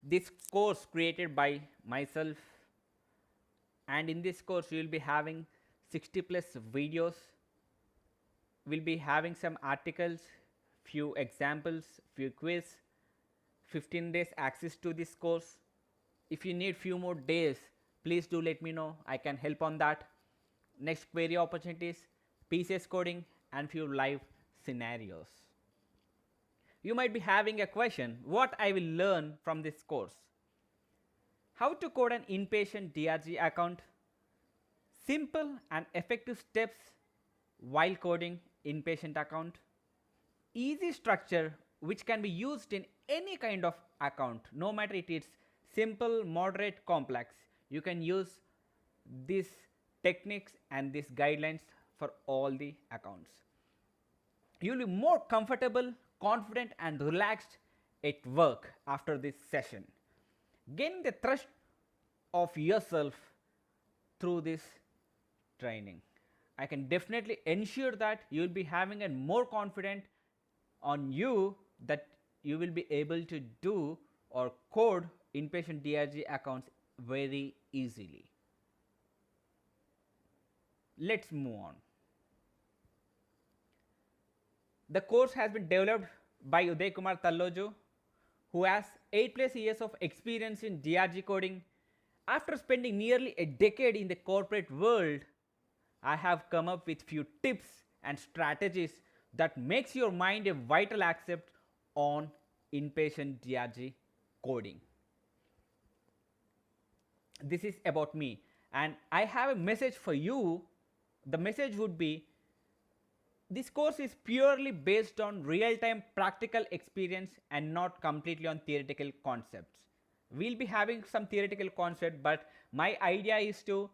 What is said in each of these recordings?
this course created by myself, and in this course you will be having 60 plus videos. We'll be having some articles, few examples, few quiz, 15 days access to this course. If you need few more days, please do let me know, I can help on that. Next query opportunities, PCS coding, and few live scenarios. You might be having a question, what I will learn from this course? How to code an inpatient DRG account, simple and effective steps while coding inpatient account, easy structure which can be used in any kind of account, no matter it is simple, moderate, complex. You can use these techniques and these guidelines for all the accounts. You will be more comfortable, confident, and relaxed at work after this session. Gaining the trust of yourself through this training. I can definitely ensure that you will be having a more confident on you that you will be able to do or code inpatient DRG accounts very easily. Let's move on. The course has been developed by Uday Kumar Talloju, who has 8+ years of experience in DRG coding. After spending nearly a decade in the corporate world, I have come up with few tips and strategies that makes your mind a vital asset on inpatient DRG coding. This is about me, and I have a message for you. The message would be, this course is purely based on real-time practical experience and not completely on theoretical concepts. We will be having some theoretical concept, but my idea is to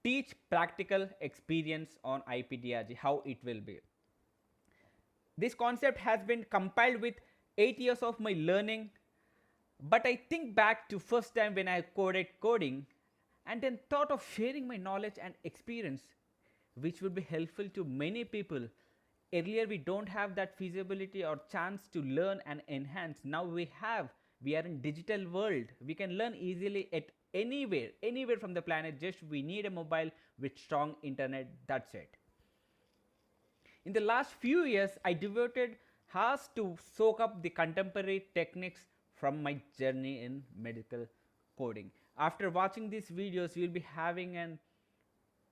teach practical experience on IP DRG, how it will be. This concept has been compiled with 8 years of my learning, but I think back to first time when I coded coding and then thought of sharing my knowledge and experience, which would be helpful to many people. Earlier we don't have that feasibility or chance to learn and enhance. Now we have. We are in digital world. We can learn easily at anywhere from the planet. Just we need a mobile with strong internet. That's it. In the last few years, I devoted hours to soak up the contemporary techniques from my journey in medical coding. After watching these videos, you will be having an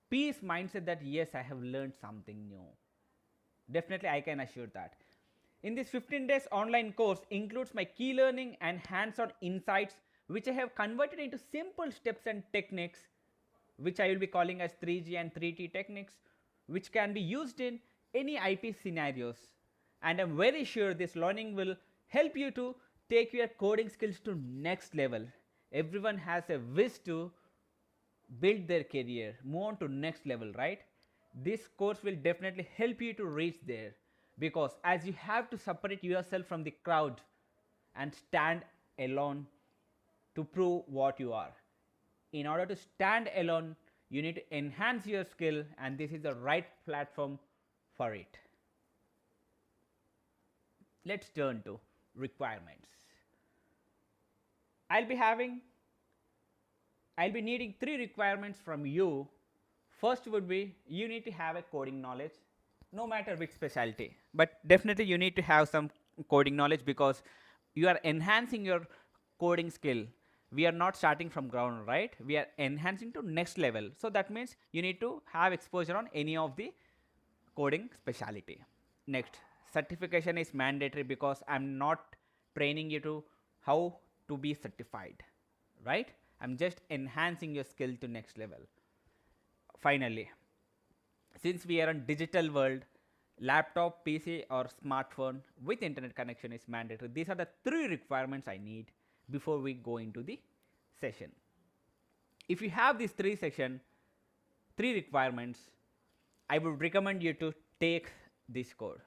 peace mindset that yes, I have learned something new. Definitely I can assure that. In this 15 days online course includes my key learning and hands-on insights, which I have converted into simple steps and techniques, which I will be calling as 3G and 3T techniques, which can be used in any IP scenarios. And I am very sure this learning will help you to take your coding skills to next level. Everyone has a wish to build their career, move on to next level, right? This course will definitely help you to reach there, because as you have to separate yourself from the crowd and stand alone to prove what you are. In order to stand alone, you need to enhance your skill, and this is the right platform for it. Let's turn to requirements. I'll be needing 3 requirements from you. First would be, you need to have a coding knowledge, no matter which specialty, but definitely you need to have some coding knowledge, because you are enhancing your coding skill. We are not starting from ground, right? We are enhancing to next level. So that means you need to have exposure on any of the coding specialty. Next, certification is mandatory, because I'm not training you to how to be certified, right? I'm just enhancing your skill to next level. Finally, since we are in digital world, laptop, PC or smartphone with internet connection is mandatory. These are the 3 requirements I need before we go into the session. If you have these 3 requirements, I would recommend you to take this course.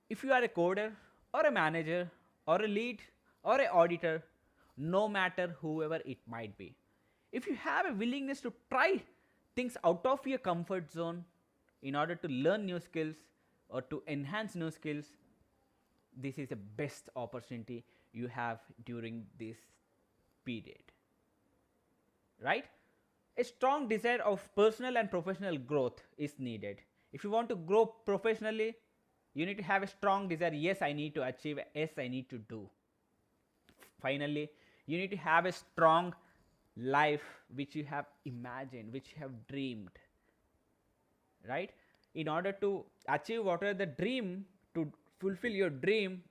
If you are a coder or a manager or a lead or an auditor, no matter whoever it might be, if you have a willingness to try things out of your comfort zone in order to learn new skills or to enhance new skills, this is the best opportunity you have during this period, right? A strong desire of personal and professional growth is needed. If you want to grow professionally, you need to have a strong desire. Yes, I need to achieve. Yes, I need to do. Finally, you need to have a strong life which you have imagined, which you have dreamed, right? In order to achieve whatever the dream, to fulfill your dream,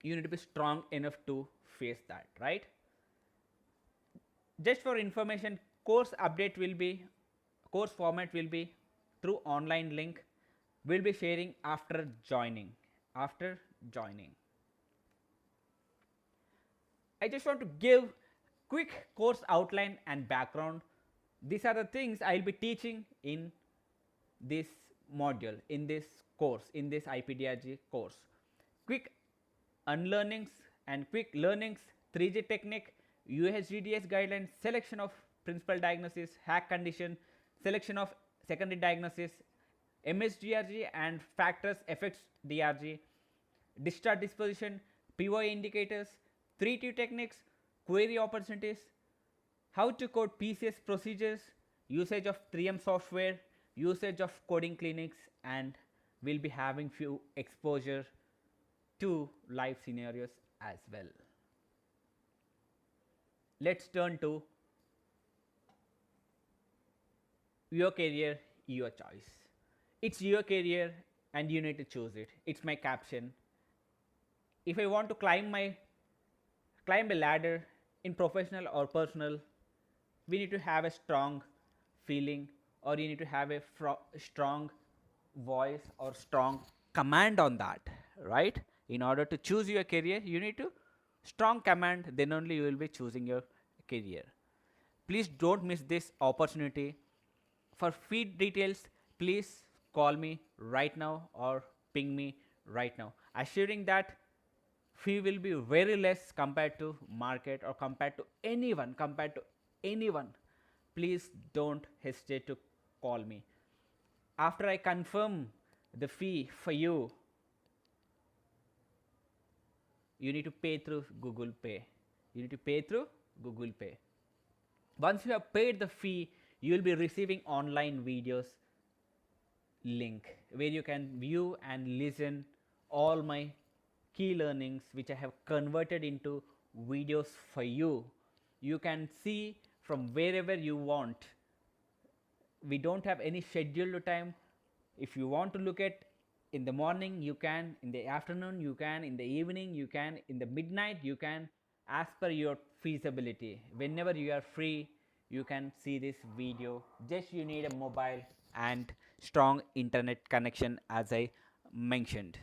you need to be strong enough to face that, right? Just for information, course update will be, course format will be through online link. We'll be sharing after joining. I just want to give quick course outline and background. These are the things I'll be teaching in this module, in this course, in this IP DRG course. Quick unlearnings and quick learnings, 3G technique, USGDS guidelines, selection of principal diagnosis, hack condition, selection of secondary diagnosis, MSDRG and factors affects DRG, discharge disposition, POI indicators, 3T techniques, query opportunities, how to code PCS procedures, usage of 3M software, usage of coding clinics, and we'll be having few exposure to live scenarios as well. Let's turn to your career, your choice. It's your career and you need to choose it. It's my caption. If I want to climb a ladder in professional or personal, we need to have a strong feeling, or you need to have a strong voice or strong command on that, right? In order to choose your career, you need to strong command, then only you will be choosing your career. Please don't miss this opportunity. For feed details, please call me right now or ping me right now, assuring that fee will be very less compared to market or compared to anyone. Please don't hesitate to call me. After I confirm the fee for you, you need to pay through Google Pay. Once you have paid the fee, you will be receiving online videos link where you can view and listen all my key learnings which I have converted into videos for you. You can see from wherever you want. We don't have any scheduled time. If you want to look at in the morning, you can, in the afternoon you can, in the evening you can, in the midnight you can, as per your feasibility. Whenever you are free, you can see this video. Just you need a mobile and strong internet connection, as I mentioned.